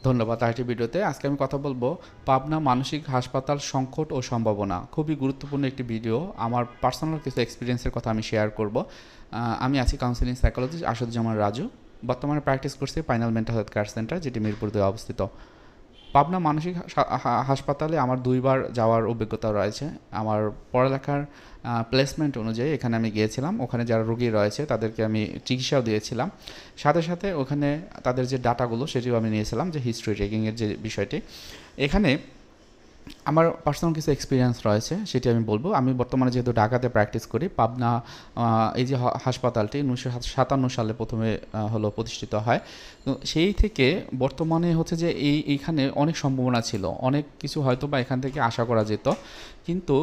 ধন্যবাদ। আরেকটি ভিডিওতে আজকে আমি কথা বলবো পাবনা মানসিক হাসপাতাল সংকট ও সম্ভাবনা। খুবই গুরুত্বপূর্ণ একটি ভিডিও। আমার পার্সোনাল কিছু এক্সপিরিয়েন্সের কথা আমি শেয়ার করব। আমি আছি কাউন্সিলিং সাইকোলজিস্ট আসাদুজ্জামান রাজু। বর্তমানে প্র্যাকটিস করছি final mental health care centre, যেটি মিরপুর 2 অবস্থিত। পাবনা মানসিক হাসপাতালে আমার 2 বার যাওয়ার অভিজ্ঞতা রয়েছে। আমার পড়ালেখার প্লেসমেন্ট অনুযায়ী এখানে আমি গিয়েছিলাম। ওখানে যারা রোগী রয়েছে তাদেরকে আমি চিকিৎসাও দিয়েছিলাম। সাথে সাথে ওখানে তাদের যে ডাটাগুলো সেটিও আমি নিয়েছিলাম, যে হিস্ট্রি টেকিংয়ের যে বিষয়টি। এখানে আমার পার্সোনাল কিছু এক্সপিরিয়েন্স রয়েছে, সেটি আমি বলবো। আমি বর্তমানে যেহেতু ঢাকাতে প্র্যাকটিস করি, পাবনা এই যে হাসপাতালটি 1957 সালে প্রথমে হলো প্রতিষ্ঠিত হয়। তো সেই থেকে বর্তমানে হচ্ছে যে এইখানে অনেক সম্ভাবনা ছিল, অনেক কিছু হয়তো বা এখান থেকে আশা করা যেত, কিন্তু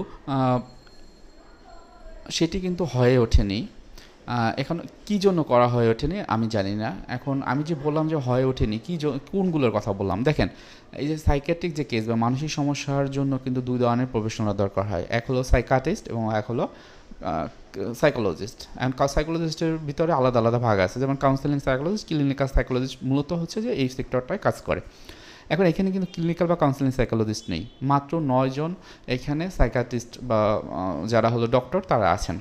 সেটি কিন্তু হয়ে ওঠেনি। এখন কী জন্য করা হয়ে ওঠেনি আমি জানি না। এখন আমি যে বললাম যে হয়ে ওঠেনি, কোনগুলোর কথা বললাম দেখেন। এই যে সাইকিয়াট্রিক যে কেস বা মানসিক সমস্যার জন্য কিন্তু 2 ধরনের প্রফেশনাল দরকার হয়। এক হলো সাইকিয়াট্রিস্ট এবং এক হলো সাইকোলজিস্ট। অ্যান্ড সাইকোলজিস্টের ভিতরে আলাদা আলাদা ভাগ আছে, যেমন কাউন্সেলিং সাইকোলজিস্ট, ক্লিনিক্যাল সাইকোলজিস্ট মূলত হচ্ছে যে এই সেক্টরটায় কাজ করে। এখন এখানে কিন্তু ক্লিনিক্যাল বা কাউন্সেলিং সাইকোলজিস্ট নেই, মাত্র 9 জন এখানে সাইকিয়াট্রিস্ট বা যারা হলো ডক্টর তারা আছেন।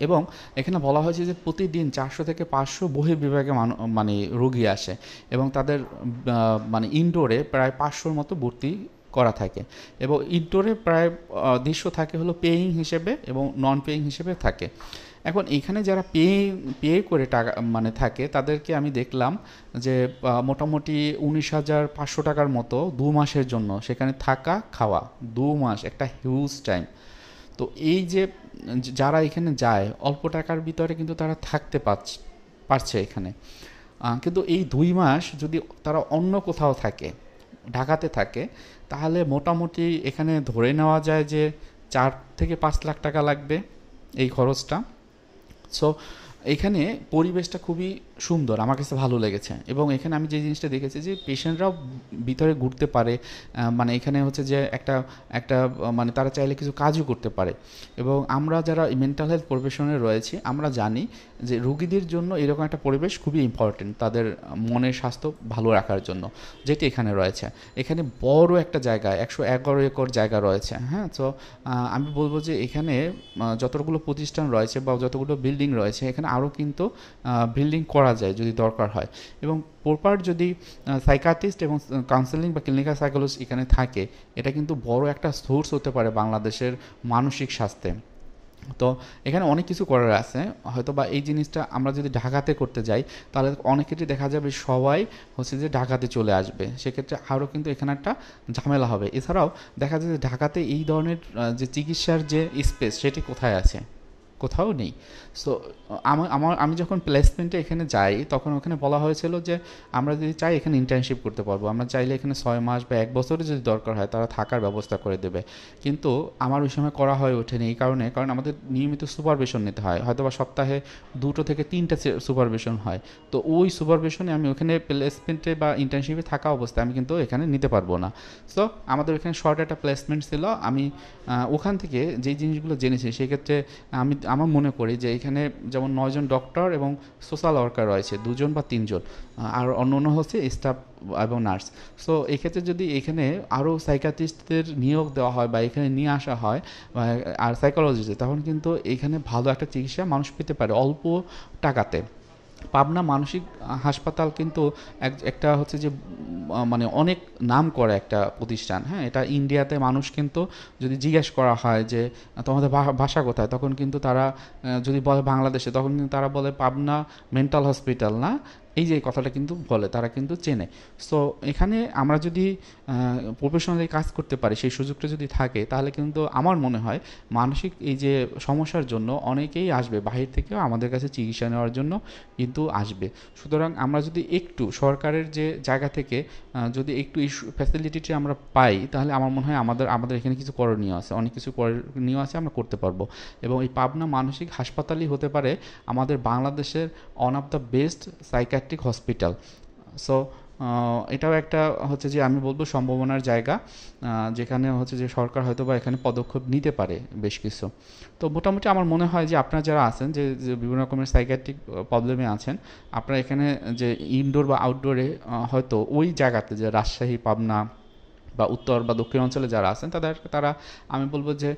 এবং এখানে বলা হয়েছে যে প্রতিদিন 400 থেকে 500 বহির্বিভাগে মানে রোগী আসে, এবং তাদের মানে ইনডোরে প্রায় 500-র মতো ভর্তি করা থাকে, এবং ইনডোরে প্রায় 150 থাকে হলো পেইং হিসেবে এবং নন পেইং হিসেবে থাকে। এখন এখানে যারা পে করে টাকা মানে থাকে তাদেরকে আমি দেখলাম যে মোটামুটি 19,500 টাকার মতো 2 মাসের জন্য সেখানে থাকা খাওয়া। 2 মাস একটা হিউজ টাইম। তো এই যে যারা এখানে যায় অল্প টাকার ভিতরে কিন্তু তারা থাকতে পারছে এখানে। কিন্তু এই 2 মাস যদি তারা অন্য কোথাও থাকে, ঢাকাতে থাকে, তাহলে মোটামুটি এখানে ধরে নেওয়া যায় যে 4 থেকে 5 লাখ টাকা লাগবে এই খরচটা। সো এখানে পরিবেশটা খুবই সুন্দর, আমার কাছে ভালো লেগেছে। এবং এখানে আমি যে জিনিসটা দেখেছি যে পেশেন্টরাও ভিতরে ঘুরতে পারে, মানে এখানে হচ্ছে যে একটা একটা মানে তারা চাইলে কিছু কাজও করতে পারে। এবং আমরা যারা মেন্টাল হেলথ প্রফেশনে রয়েছি আমরা জানি যে রুগীদের জন্য এরকম একটা পরিবেশ খুবই ইম্পর্টেন্ট, তাদের মনের স্বাস্থ্য ভালো রাখার জন্য, যেটি এখানে রয়েছে। এখানে বড় একটা জায়গায় 111 একর জায়গা রয়েছে। হ্যাঁ, তো আমি বলবো যে এখানে যতগুলো প্রতিষ্ঠান রয়েছে বা যতগুলো বিল্ডিং রয়েছে, এখানে আরও কিন্তু বিল্ডিং করা যায় যদি দরকার হয়। এবং প্রপার যদি সাইকিয়াট্রিস্ট এবং কাউন্সেলিং বা ক্লিনিক্যাল সাইকোলজিস্ট এখানে থাকে, এটা কিন্তু বড় একটা সোর্স হতে পারে বাংলাদেশের মানসিক স্বাস্থ্যে। তো এখানে অনেক কিছু করার আছে। হয়তো বা এই জিনিসটা আমরা যদি ঢাকাতে করতে যাই, তাহলে অনেক ক্ষেত্রে দেখা যাবে সবাই হচ্ছে যে ঢাকাতে চলে আসবে, সেক্ষেত্রে আরও কিন্তু এখানে একটা ঝামেলা হবে। এছাড়াও দেখা যায় যে ঢাকাতে এই ধরনের যে চিকিৎসার যে স্পেস সেটি কোথায় আছে, কোথাও নেই। সো আমি যখন প্লেসমেন্টে এখানে যাই তখন ওখানে বলা হয়েছিল যে আমরা যদি চাই এখানে ইন্টার্নশিপ করতে পারবো, আমরা চাইলে এখানে 6 মাস বা 1 বছরে যদি দরকার হয় তারা থাকার ব্যবস্থা করে দেবে। কিন্তু আমার ওই সময় করা হয়ে ওঠেনি এই কারণ আমাদের নিয়মিত সুপারভিশন নিতে হয়, হয়তো বা সপ্তাহে 2 থেকে 3টা সুপারভিশন হয়। তো ওই সুপারভিশনে আমি ওখানে প্লেসমেন্টে বা ইন্টার্নশিপে থাকা অবস্থায় আমি কিন্তু এখানে নিতে পারবো না। সো আমাদের এখানে শর্ট একটা প্লেসমেন্ট ছিল। আমি ওখান থেকে যেই জিনিসগুলো জেনেছি সেক্ষেত্রে আমার মনে করি যে এখানে যেমন 9 জন ডক্টর এবং সোশ্যাল ওয়ার্কার রয়েছে 2 জন বা 3 জন, আর অন্য হচ্ছে স্টাফ এবং নার্স। সো এক্ষেত্রে যদি এখানে আরও সাইকিয়াট্রিস্টদের নিয়োগ দেওয়া হয় বা এখানে নিয়ে আসা হয় আর সাইকোলজিস্টদের, তখন কিন্তু এখানে ভালো একটা চিকিৎসা মানুষ পেতে পারে অল্প টাকাতে। পাবনা মানসিক হাসপাতাল কিন্তু একটা হচ্ছে যে মানে অনেক নাম করে একটা প্রতিষ্ঠান। হ্যাঁ, এটা ইন্ডিয়াতে মানুষ কিন্তু যদি জিজ্ঞেস করা হয় যে তোমাদের ভাষা কোথায়, তখন কিন্তু তারা যদি বলে বাংলাদেশে, তখন কিন্তু তারা বলে পাবনা মেন্টাল হসপিটাল না, এই যে কথাটা কিন্তু বলে, তারা কিন্তু চেনে। সো এখানে আমরা যদি প্রফেশনালি কাজ করতে পারি, সেই সুযোগটা যদি থাকে, তাহলে কিন্তু আমার মনে হয় মানসিক এই যে সমস্যার জন্য অনেকেই আসবে, বাহির থেকেও আমাদের কাছে চিকিৎসা নেওয়ার জন্য কিন্তু আসবে। সুতরাং আমরা যদি একটু সরকারের যে জায়গা থেকে যদি একটু এই ফ্যাসিলিটিটি আমরা পাই, তাহলে আমার মনে হয় আমাদের এখানে কিছু করণীয় আছে, অনেক কিছু করণীয় আছে, আমরা করতে পারবো। এবং এই পাবনা মানসিক হাসপাতালই হতে পারে আমাদের বাংলাদেশের one of the best psychiatric hospital. So এটাও একটা হচ্ছে যে আমি বলবো সম্ভাবনার জায়গা, যেখানে হচ্ছে যে সরকার হয়তো বা এখানে পদক্ষেপ নিতে পারে বেশ কিছু। তো মোটামুটি আমার মনে হয় যে আপনারা যারা আছেন যে বিভিন্ন রকমের সাইকিয়াট্রিক প্রবলেমে আছেন, আপনারা এখানে যে ইনডোর বা আউটডোরে হয়তো ওই জায়গাতে যে রাজশাহী, পাবনা বা উত্তর বা দক্ষিণ অঞ্চলে যারা আছেন তারা আমি বলবো যে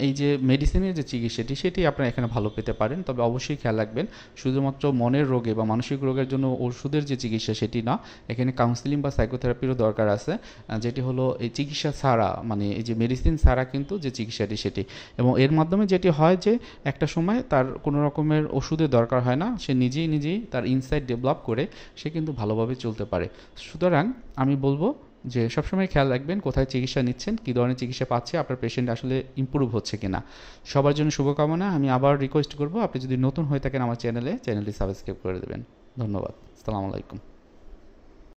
এই যে মেডিসিনের যে চিকিৎসাটি সেটি আপনারা এখানে ভালো পেতে পারেন। তবে অবশ্যই খেয়াল রাখবেন শুধুমাত্র মনের রোগে বা মানসিক রোগের জন্য ওষুধের যে চিকিৎসা সেটি না, এখানে কাউন্সিলিং বা সাইকোথেরাপিরও দরকার আছে, যেটি হলো এই চিকিৎসা ছাড়া, মানে এই যে মেডিসিন ছাড়া কিন্তু যে চিকিৎসাটি সেটি, এবং এর মাধ্যমে যেটি হয় যে একটা সময় তার কোনো রকমের ওষুধের দরকার হয় না, সে নিজেই তার ইনসাইট ডেভেলপ করে সে কিন্তু ভালোভাবে চলতে পারে। সুতরাং আমি বলবো যে সবসময় খেয়াল রাখবেন কোথায় চিকিৎসা নিচ্ছেন, কী ধরনের চিকিৎসা পাচ্ছে, আপনার পেশেন্ট আসলে ইমপ্রুভ হচ্ছে কিনা। সবার জন্য শুভকামনা। আমি আবার রিকোয়েস্ট করবো আপনি যদি নতুন হয়ে থাকেন আমার চ্যানেলটি সাবস্ক্রাইব করে দেবেন। ধন্যবাদ। আসসালামু আলাইকুম।